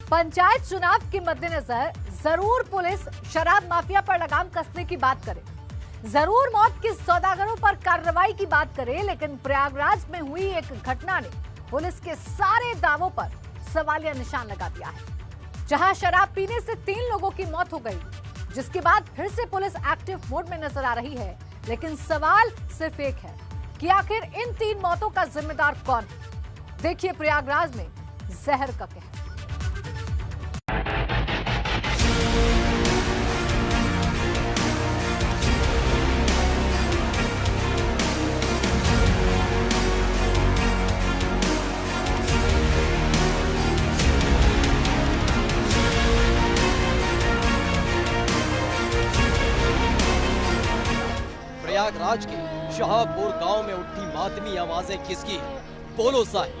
पंचायत चुनाव के मद्देनजर जरूर पुलिस शराब माफिया पर लगाम कसने की बात करे, जरूर मौत के सौदागरों पर कार्रवाई की बात करे, लेकिन प्रयागराज में हुई एक घटना ने पुलिस के सारे दावों पर सवालिया निशान लगा दिया है। जहां शराब पीने से 3 लोगों की मौत हो गई, जिसके बाद फिर से पुलिस एक्टिव मोड में नजर आ रही है। लेकिन सवाल सिर्फ एक है कि आखिर इन 3 मौतों का जिम्मेदार कौन है। देखिए प्रयागराज में जहर का कहर। प्रयागराज के शाहपुर गांव में उठी मातमी आवाजें किसकी हैं? बोलो साहिब।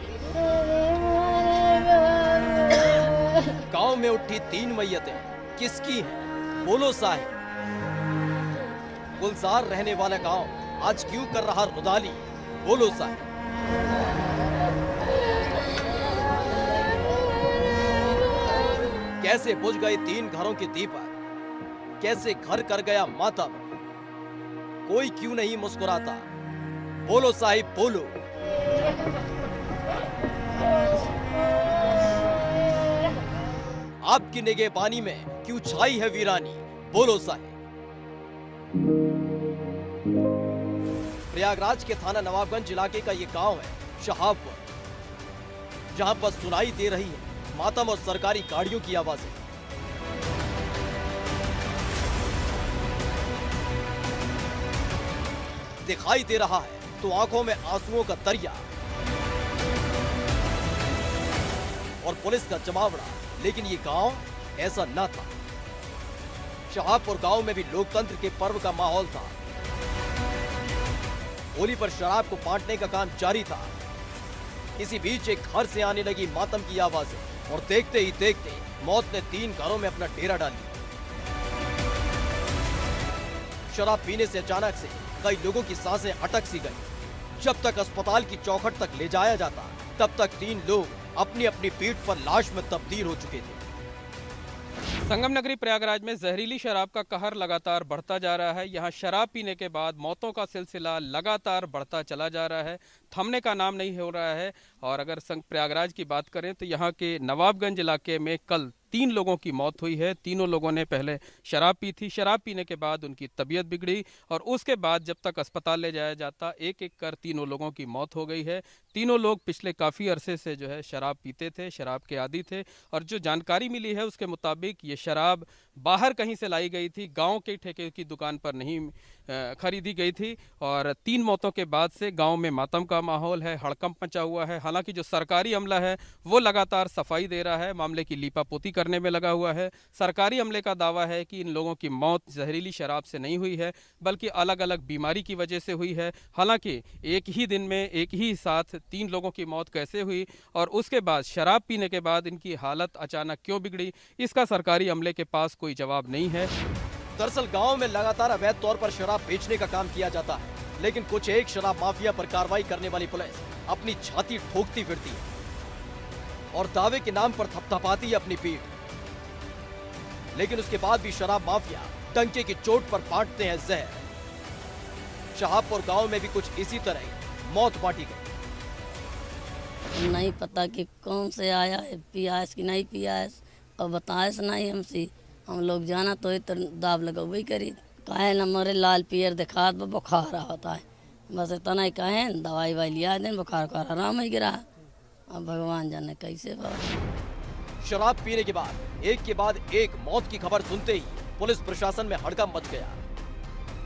गांव में उठी 3 मैयतें किसकी हैं? बोलो साहिब। गुलजार रहने वाला गांव आज क्यों कर रहा रुदाली? बोलो साहिब। कैसे बुझ गए 3 घरों के दीपक? कैसे घर कर गया मातम? कोई क्यों नहीं मुस्कुराता? बोलो साहिब बोलो। आपकी निगहबानी में क्यों छाई है वीरानी? बोलो साहिब। प्रयागराज के थाना नवाबगंज इलाके का ये गांव है शाहपुर, जहां पर सुनाई दे रही है मातम और सरकारी गाड़ियों की आवाजें। दिखाई दे रहा है तो आंखों में आंसुओं का दरिया और पुलिस का जमावड़ा, लेकिन ये गांव ऐसा न था। शाहपुर गांव में भी लोकतंत्र के पर्व का माहौल था। होली पर शराब को बांटने का काम जारी था। इसी बीच एक घर से आने लगी मातम की आवाजें और देखते ही देखते मौत ने 3 घरों में अपना डेरा डाल लिया। शराब पीने से अचानक से कई लोगों की सांसें अटक सी गई। जब तक अस्पताल की चौखट तक ले जाया जाता, तब तक 3 लोग अपनी अपनी पीठ पर लाश में तब्दील हो चुके थे। संगम नगरी प्रयागराज में जहरीली शराब का कहर लगातार बढ़ता जा रहा है। यहाँ शराब पीने के बाद मौतों का सिलसिला लगातार बढ़ता चला जा रहा है, थमने का नाम नहीं हो रहा है। और अगर प्रयागराज की बात करें तो यहाँ के नवाबगंज इलाके में कल 3 लोगों की मौत हुई है। तीनों लोगों ने पहले शराब पी थी। शराब पीने के बाद उनकी तबीयत बिगड़ी और उसके बाद जब तक अस्पताल ले जाया जाता, एक एक कर 3 लोगों की मौत हो गई है। तीनों लोग पिछले काफ़ी अरसे से जो है शराब पीते थे, शराब के आदी थे। और जो जानकारी मिली है उसके मुताबिक ये शराब बाहर कहीं से लाई गई थी, गांव के ठेके की दुकान पर नहीं खरीदी गई थी। और 3 मौतों के बाद से गांव में मातम का माहौल है, हड़कंप मचा हुआ है। हालांकि जो सरकारी अमला है वो लगातार सफाई दे रहा है, मामले की लीपापोती करने में लगा हुआ है। सरकारी अमले का दावा है कि इन लोगों की मौत जहरीली शराब से नहीं हुई है, बल्कि अलग अलग बीमारी की वजह से हुई है। हालांकि एक ही दिन में एक ही साथ 3 लोगों की मौत कैसे हुई और उसके बाद शराब पीने के बाद इनकी हालत अचानक क्यों बिगड़ी, इसका सरकारी अमले के पास कोई जवाब नहीं है। दरअसल गांव में लगातार अवैध तौर पर शराब बेचने का काम किया जाता है, लेकिन कुछ एक शराब माफिया पर कार्रवाई करने वाली पुलिस अपनी छाती ठोकती फिरती है और दावे के नाम पर थपथपाती है अपनी पीठ। लेकिन उसके बाद भी शराब माफिया डंके की चोट पर बांटते हैं जहर। शाहपुर गांव में भी कुछ इसी तरह मौत बांटी गई। नहीं पता कि कौन से आया है, पिया है कि नहीं पिया है, और बताए से नहीं हमसे। हम लोग जाना तो दाब लगवाई करी, कहे न मरे लाल पियर दिखा बुखार होता है, बस इतना ही कहे दवाई वाई लिया दें, बुखार का आराम ही गिरा। अब भगवान जाने कैसे बाबा। शराब पीने के बाद एक मौत की खबर सुनते ही पुलिस प्रशासन में हड़कंप मच गया।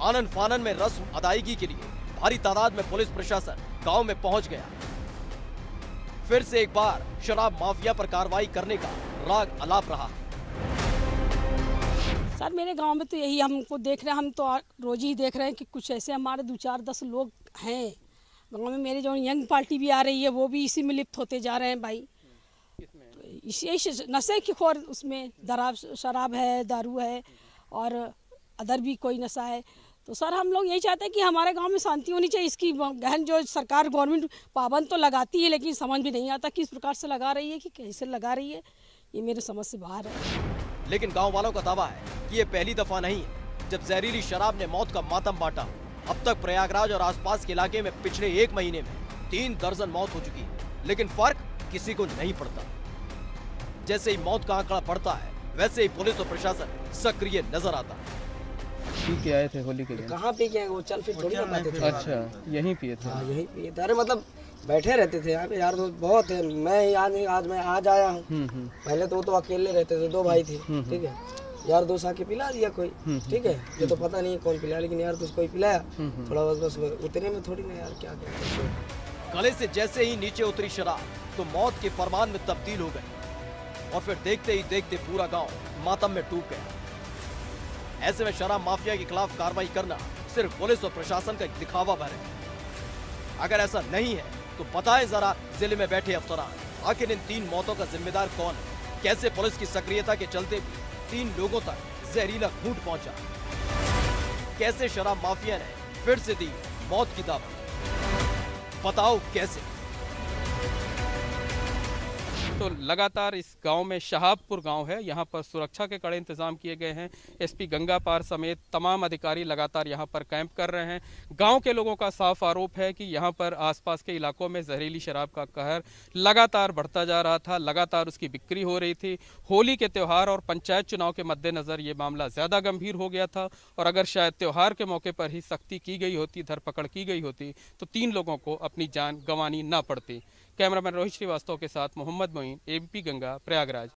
आनन फानन में रस्म अदायगी के लिए भारी तादाद में पुलिस प्रशासन गांव में पहुंच गया। फिर से एक बार शराब माफिया पर कार्रवाई करने का राग अलाप रहा। सर मेरे गांव में तो यही हमको देख रहे हैं, हम तो रोज ही देख रहे हैं कि कुछ ऐसे हमारे 2-4-10 लोग हैं गांव में। मेरे जो यंग पार्टी भी आ रही है वो भी इसी में लिप्त होते जा रहे हैं भाई। तो इसी नशे की खोर, उसमें शराब है, दारू है और अदर भी कोई नशा है। तो सर हम लोग यही चाहते हैं कि हमारे गांव में शांति होनी चाहिए। इसकी गहन जो सरकार गवर्नमेंट पाबंद तो लगाती है, लेकिन समझ भी नहीं आता किस प्रकार से लगा रही है, कि कैसे लगा रही है, ये मेरे समझ से बाहर है। लेकिन गांव वालों का दावा है कि ये पहली दफा नहीं है जब जहरीली शराब ने मौत का मातम बांटा। अब तक प्रयागराज और आसपास के इलाके में पिछले 1 महीने में 3 दर्जन मौत हो चुकी है, लेकिन फर्क किसी को नहीं पड़ता। जैसे ही मौत का आंकड़ा बढ़ता है वैसे ही पुलिस और प्रशासन सक्रिय नजर आता है। पी के आए थे होली के दिन? कहाँ पी के आए, वो चल फिर थोड़ी ना पाते थे। अच्छा, यहीं पिए थे? हाँ यहीं पिए थे। अरे मतलब बैठे रहते थे यहाँ पे, यार दोस्त बहुत है। मैं आज आया हूँ। पहले तो वो तो अकेले रहते थे, 2 भाई थे, ठीक है। यार दोस्त आके पिला दिया कोई, ठीक है। ये तो पता नहीं कौन पिलाया, लेकिन यार दोस्त कोई पिलाया थोड़ा बस उतने में थोड़ी ना यार क्या कहते। गले से जैसे ही नीचे उतरी शराब तो मौत के फरमान में तब्दील हो गई और फिर देखते ही देखते पूरा गांव मातम में डूब गया। ऐसे में शराब माफिया के खिलाफ कार्रवाई करना सिर्फ पुलिस और प्रशासन का एक दिखावा भर है। अगर ऐसा नहीं है तो बताएं जरा जिले में बैठे अफसरान, आखिर इन 3 मौतों का जिम्मेदार कौन है? कैसे पुलिस की सक्रियता के चलते भी 3 लोगों तक जहरीला घूंट पहुंचा? कैसे शराब माफिया ने फिर से दी मौत की दावत? बताओ कैसे? तो लगातार इस गांव में शहाबपुर गांव है, यहां पर सुरक्षा के कड़े इंतजाम किए गए हैं। एसपी गंगापार समेत तमाम अधिकारी लगातार यहां पर कैंप कर रहे हैं। गांव के लोगों का साफ आरोप है कि यहां पर आसपास के इलाकों में जहरीली शराब का कहर लगातार बढ़ता जा रहा था, लगातार उसकी बिक्री हो रही थी। होली के त्यौहार और पंचायत चुनाव के मद्देनजर ये मामला ज्यादा गंभीर हो गया था और अगर शायद त्यौहार के मौके पर ही सख्ती की गई होती, धरपकड़ की गई होती तो 3 लोगों को अपनी जान गंवानी ना पड़ती। कैमरामैन रोहित श्रीवास्तव के साथ मोहम्मद मोइन, एबीपी गंगा, प्रयागराज।